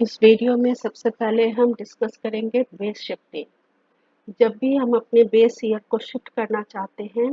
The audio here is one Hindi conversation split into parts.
इस वीडियो में सबसे पहले हम डिस्कस करेंगे बेस शिफ्टिंग। जब भी हम अपने बेस ईयर को शिफ्ट करना चाहते हैं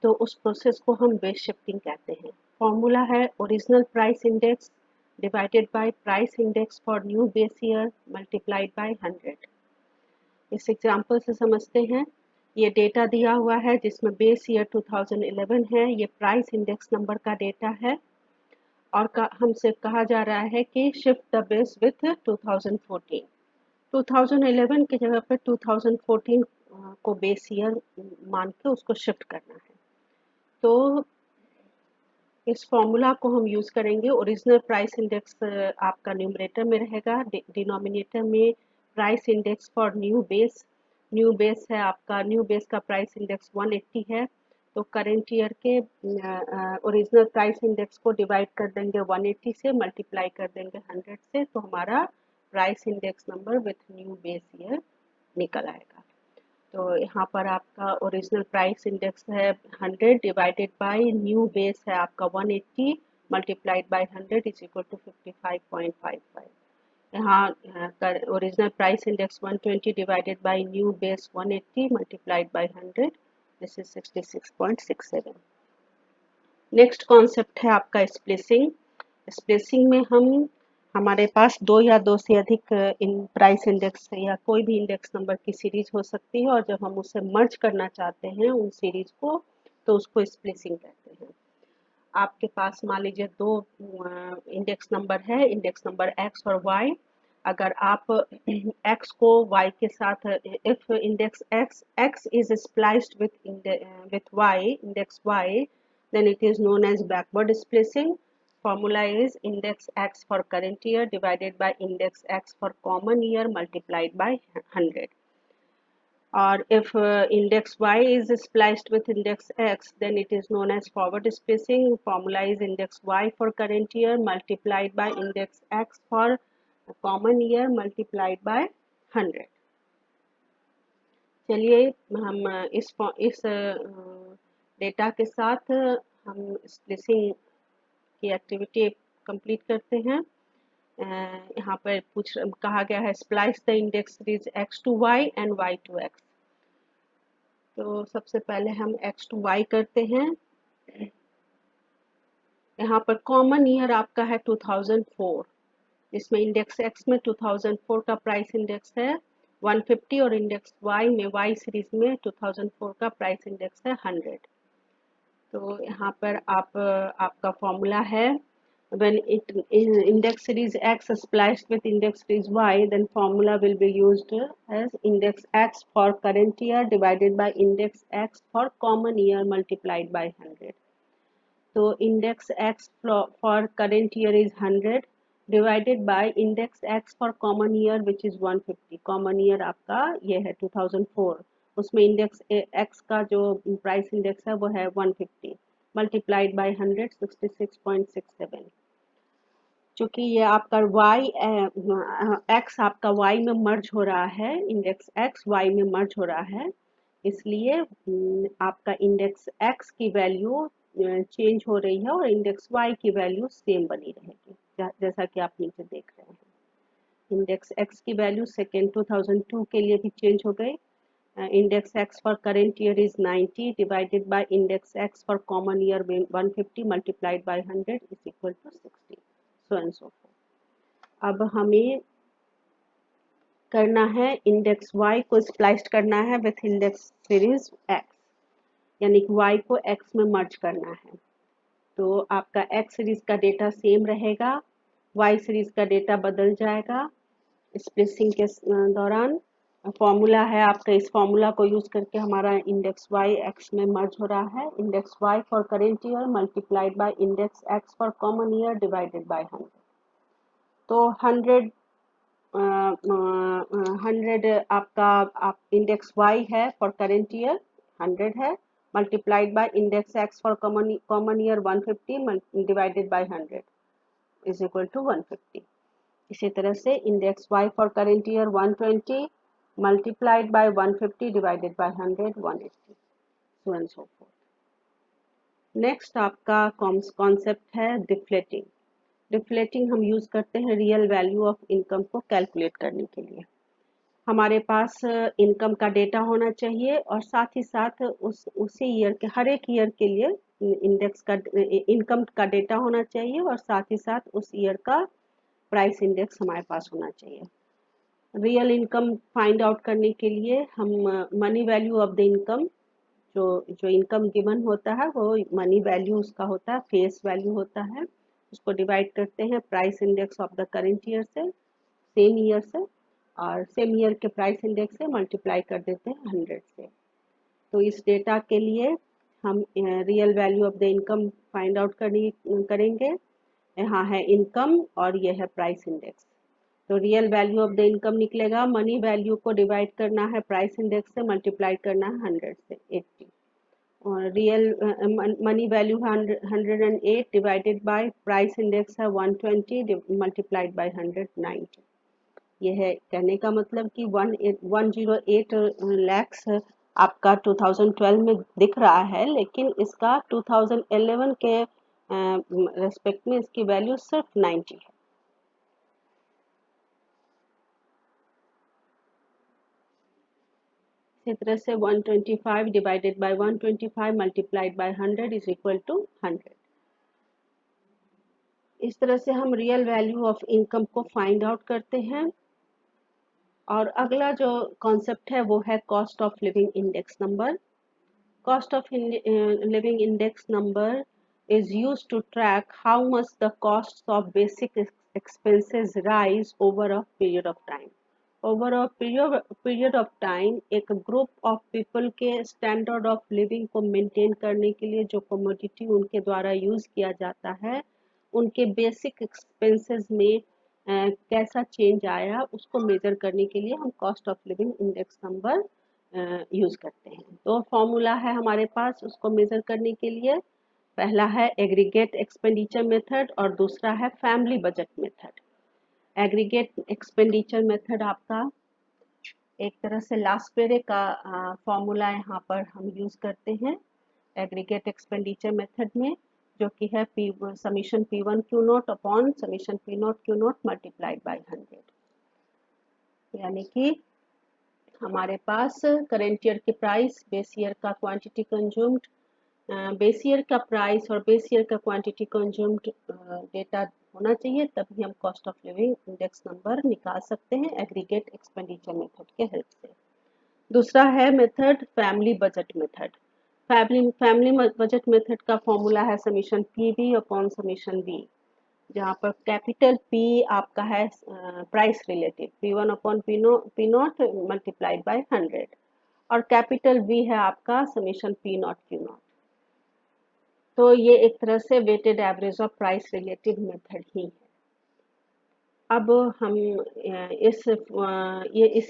तो उस प्रोसेस को हम बेस शिफ्टिंग कहते हैं। फॉर्मूला है original price index divided by price index for new base year multiplied by 100। इस एग्जांपल से समझते हैं। ये डेटा दिया हुआ है जिसमें बेस ईयर 2011 है। ये प्राइस इंडेक्स नंबर का डेटा है और हमसे कहा जा रहा है कि शिफ्ट द बेस विथ 2014। 2011 की जगह पे 2014 को बेस ईयर मान के उसको शिफ्ट करना है। तो इस फॉर्मूला को हम यूज़ करेंगे। ओरिजिनल प्राइस इंडेक्स आपका न्यूमरेटर में रहेगा, डिनोमिनेटर में price index for new base. New base है आपका, न्यू बेस का प्राइस इंडेक्स 180 है। तो करेंट ईयर के ओरिजिनल प्राइस इंडेक्स को डिवाइड कर देंगे 180 से, मल्टीप्लाई कर देंगे 100 से, तो हमारा price index number with new base year निकल आएगा। तो यहाँ पर आपका ओरिजिनल प्राइस इंडेक्स है 100 डिवाइडेड बाय न्यू बेस है आपका 180 multiplied by 100 is equal to 55.55। यहाँ original price index 120 divided by new base 180 multiplied by 100, this is 66.67। Next concept है आपका स्प्लिसिंग। स्प्लिसिंग में हमारे पास दो या दो से अधिक इन प्राइस इंडेक्स या कोई भी इंडेक्स नंबर की सीरीज हो सकती है और जब हम उसे मर्ज करना चाहते हैं उन सीरीज को, तो उसको स्प्लिसिंग कहते हैं। आपके पास मान लीजिए दो इंडेक्स नंबर है, इंडेक्स नंबर x और y। अगर आप x को y के साथ, if index x is spliced with y, index y, then it is known as backward splicing. Formula is index x for current year divided by index x for common year multiplied by 100. Or if index y is spliced with index x, then it is known as forward spacing. Formula is index y for current year multiplied by index x for common year multiplied by 100. चलिए हम इस डेटा के साथ हम स्प्लिसिंग की एक्टिविटी कंप्लीट करते हैं। यहाँ पर कहा गया है splice the index series x to y and y to x। तो सबसे पहले हम x to y करते हैं। यहाँ पर कॉमन ईयर आपका है 2004, जिसमें इंडेक्स x में 2004 का प्राइस इंडेक्स है 150 और इंडेक्स y में y सीरीज में 2004 का प्राइस इंडेक्स है 100। तो यहाँ पर आपका फॉर्मूला है when index series x spliced with index series y, then formula will be used as index x for current year divided by index x for common year multiplied by 100. तो index x for current year is 100 divided by index x for common year which is 150। common year आपका ये है 2004, उसमें इंडेक्स x का जो प्राइस इंडेक्स है वो है 150 मल्टीप्लाइड बाय 100, 66.67। चूंकि ये आपका x आपका y में मर्ज हो रहा है, इंडेक्स x y में मर्ज हो रहा है, इसलिए आपका इंडेक्स x की वैल्यू चेंज हो रही है और इंडेक्स y की वैल्यू सेम बनी रहेगी, जैसा कि आप नीचे देख रहे हैं। इंडेक्स x की वैल्यू सेकेंड 2002 के लिए भी चेंज हो गई। index x for current year is 90 divided by index x for common year 150 multiplied by 100 is equal to 60, so and so forth। अब हमें करना है इंडेक्स y को स्प्लाइस्ड करना है विथ इंडेक्स सीरीज x, यानी कि y को x में मर्ज करना है। तो आपका x सीरीज का डेटा सेम रहेगा, y सीरीज का डेटा बदल जाएगा स्प्लिसिंग के दौरान। फॉर्मूला है आपका, इस फॉर्मूला को यूज करके हमारा इंडेक्स y x में मर्ज हो रहा है। Index y for current year multiplied by index x for common year divided by 100। तो 100 आपका इंडेक्स y है फॉर करेंट ईयर 100 है, multiplied by index x for common year 150 divided by 100 is equal to 150। इसी तरह से index y for current year 120 multiplied by 150 divided by 100 180, so and so forth। Next आपका कॉन्सेप्ट है डिफ्लेटिंग। डिफ्लेटिंग हम यूज़ करते हैं रियल वैल्यू ऑफ इनकम को कैलकुलेट करने के लिए। हमारे पास इनकम का डेटा होना चाहिए और साथ ही साथ उसी ईयर के हर एक ईयर के लिए इंडेक्स का इनकम का डेटा होना चाहिए और साथ ही साथ उस ईयर का प्राइस इंडेक्स हमारे पास होना चाहिए। रियल इनकम फाइंड आउट करने के लिए हम money value of the income जो इनकम गिवन होता है वो मनी वैल्यू उसका होता है, फेस वैल्यू होता है, उसको डिवाइड करते हैं price index of the current year से, सेम ईयर से, और सेम ईयर के प्राइस इंडेक्स से मल्टीप्लाई कर देते हैं 100 से। तो इस डेटा के लिए हम real value of the income find out करेंगे। यहाँ है इनकम और ये है प्राइस इंडेक्स। तो real value of the income निकलेगा, मनी वैल्यू को डिवाइड करना है प्राइस इंडेक्स से, मल्टीप्लाई करना है 100 से 80, और real money value 108 divided by price index है 120 मल्टीप्लाइड बाय 190। ये है कहने का मतलब कि 108 लैक्स आपका 2012 में दिख रहा है, लेकिन इसका 2011 के रेस्पेक्ट में इसकी वैल्यू सिर्फ 90 है। इसी तरह से 125 divided by 125 multiplied by 100 is equal to 100। इस तरह से हम रियल वैल्यू ऑफ इनकम को फाइंड आउट करते हैं। और अगला जो कॉन्सेप्ट है वो है cost of living index number. Cost of living index number is used to track how much the costs of basic expenses rise over a period of time. Over a period of time, एक group of people के standard of living को maintain करने के लिए जो commodity उनके द्वारा use किया जाता है, उनके basic expenses में कैसा चेंज आया उसको मेजर करने के लिए हम cost of living index number use करते हैं। तो फॉर्मूला है हमारे पास उसको मेजर करने के लिए। पहला है एग्रीगेट एक्सपेंडिचर मेथड और दूसरा है family budget method. Aggregate expenditure method आपका एक तरह से लास्ट पेरे का फॉर्मूला यहाँ पर हम यूज करते हैं एग्रीगेट एक्सपेंडिचर मेथड में, जो कि है summation P1 Q not upon summation P nought Q not multiplied by 100। यानी कि हमारे पास करेंट ईयर की प्राइस, बेस ईयर का क्वांटिटी कंज्यूम्ड, बेस ईयर का प्राइस और बेस ईयर का क्वांटिटी कंज्यूम्ड डेटा होना चाहिए, तभी हम cost of living index number निकाल सकते हैं एग्रीगेट एक्सपेंडिचर मेथड के हेल्प से। दूसरा है method family budget method. Family budget method का फॉर्मूला है summation PV upon summation V, जहाँ पर कैपिटल P आपका है price relative P1 upon P nought multiplied by 100 और कैपिटल V है आपका summation P nought Q nought. तो ये एक तरह से weighted average of price relative method ही है। अब हम इस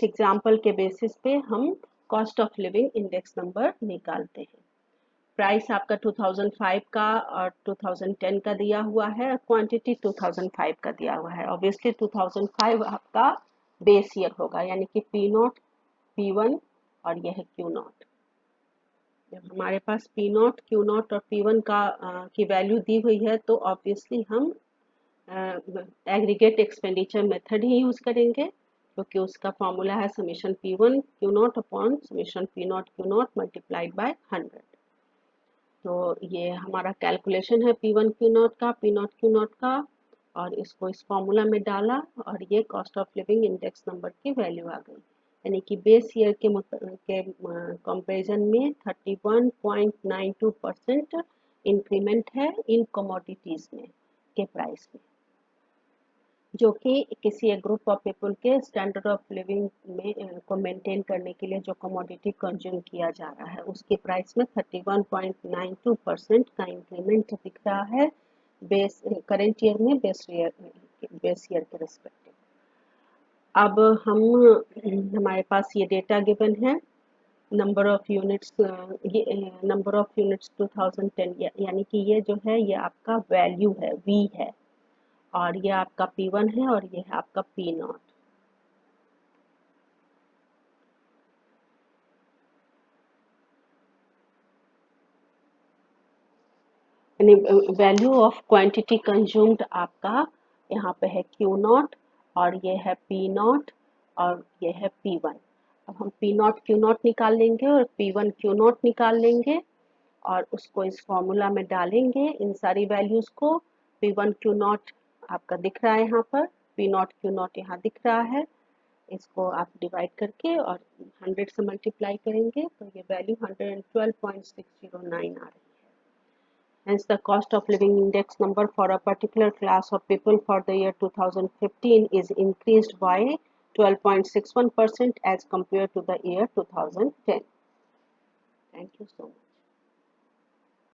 एग्जाम्पल के बेसिस पे हम cost of living index number निकालते हैं। प्राइस आपका 2005 का और 2010 का दिया हुआ है, क्वांटिटी 2005 का दिया हुआ है। ऑब्वियसली 2005 आपका बेस ईयर होगा, यानी कि P नॉट P1 और यह है Q नॉट। जब हमारे पास P नॉट Q नॉट और P1 की वैल्यू दी हुई है तो ऑब्वियसली हम एग्रीगेट एक्सपेंडिचर मेथड ही यूज करेंगे, क्योंकि उसका फॉर्मूला है summation P1 Q not upon summation P nought Q not multiplied by 100। तो ये हमारा कैलकुलेशन है P1 Q नॉट का, P नॉट Q नॉट का, और इसको इस फॉर्मूला में डाला और ये cost of living index number की वैल्यू आ गई। यानी कि बेस ईयर के कंपैरिजन में 31.92% इंक्रीमेंट है इन कमोडिटीज में के प्राइस में, जो कि किसी एक ग्रुप ऑफ पीपल के स्टैंडर्ड ऑफ लिविंग में को मेंटेन करने के लिए जो कमोडिटी कंज्यूम किया जा रहा है उसके प्राइस में 31.92% का इंक्रीमेंट दिख रहा है बेस करेंट ईयर में बेस ईयर के रिस्पेक्टिव। अब हम हमारे पास ये डेटा गिवन है, नंबर ऑफ यूनिट्स 2010, यानी कि ये जो है ये आपका वैल्यू है V है, और ये आपका P1 है और ये है आपका P नॉट। यानी वैल्यू ऑफ क्वांटिटी कंज्यूम्ड आपका यहाँ पे है Q नॉट और ये है P नॉट और ये है P1। अब हम P नॉट Q नॉट निकाल लेंगे और P1 Q नॉट निकाल लेंगे और उसको इस फॉर्मूला में डालेंगे इन सारी वैल्यूज़ को। P1 Q नॉट आपका दिख रहा है यहाँ पर, P नॉट Q नॉट यहाँ दिख रहा है। इसको आप डिवाइड करके और 100 से मल्टीप्लाई करेंगे तो ये वैल्यू 112.609 आ रही है। Hence, the cost of living index number for a particular class of people for the year 2015 is increased by 12.61% as compared to the year 2010. Thank you so much.